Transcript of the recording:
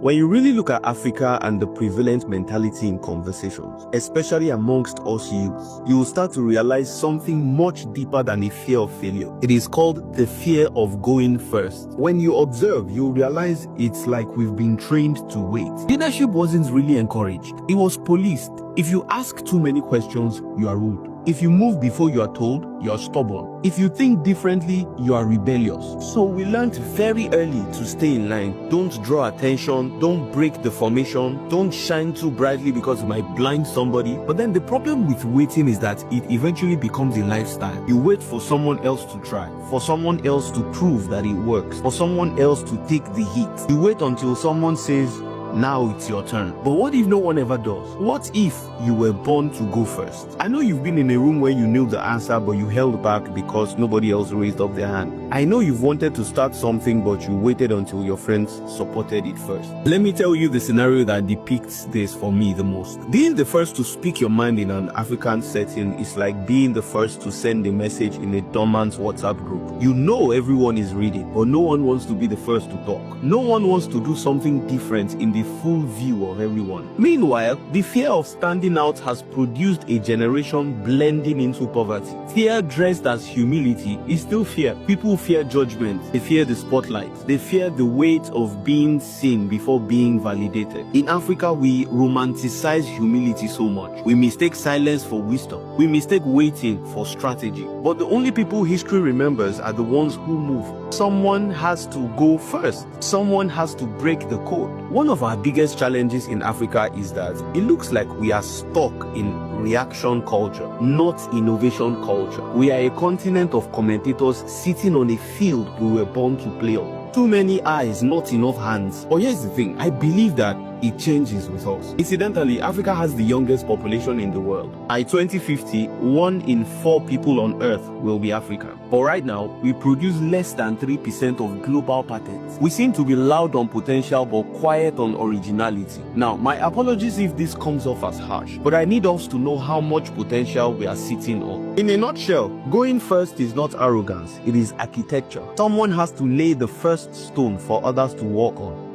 When you really look at Africa and the prevalent mentality in conversations, especially amongst us youths, you will start to realize something much deeper than a fear of failure. It is called the fear of going first. When you observe, you realize it's like we've been trained to wait. Leadership wasn't really encouraged. It was policed. If you ask too many questions, you are rude. If you move before you are told, you are stubborn. If you think differently, you are rebellious. So we learned very early to stay in line. Don't draw attention. Don't break the formation. Don't shine too brightly because it might blind somebody. But then the problem with waiting is that it eventually becomes a lifestyle. You wait for someone else to try, for someone else to prove that it works, for someone else to take the heat. You wait until someone says, now it's your turn. But what if no one ever does? What if you were born to go first? I know you've been in a room where you knew the answer but you held back because nobody else raised up their hand. I know you've wanted to start something but you waited until your friends supported it first. Let me tell you the scenario that depicts this for me the most. Being the first to speak your mind in an African setting is like being the first to send a message in a dormant WhatsApp group. You know everyone is reading, but no one wants to be the first to talk. No one wants to do something different in the full view of everyone. Meanwhile, the fear of standing out has produced a generation blending into poverty. Fear dressed as humility is still fear. People fear judgment. They fear the spotlight. They fear the weight of being seen before being validated. In Africa, we romanticize humility so much. We mistake silence for wisdom. We mistake waiting for strategy. But the only people history remembers are the ones who move. Someone has to go first. Someone has to break the code. One of our biggest challenges in Africa is that it looks like we are stuck in reaction culture, not innovation culture. We are a continent of commentators sitting on a field we were born to play on. Too many eyes, not enough hands. But here's the thing, I believe that it changes with us. Incidentally, Africa has the youngest population in the world. By 2050, 1 in 4 people on Earth will be African. But right now, we produce less than 3% of global patents. We seem to be loud on potential but quiet on originality. Now, my apologies if this comes off as harsh, but I need us to know how much potential we are sitting on. In a nutshell, going first is not arrogance, it is architecture. Someone has to lay the first stone for others to walk on.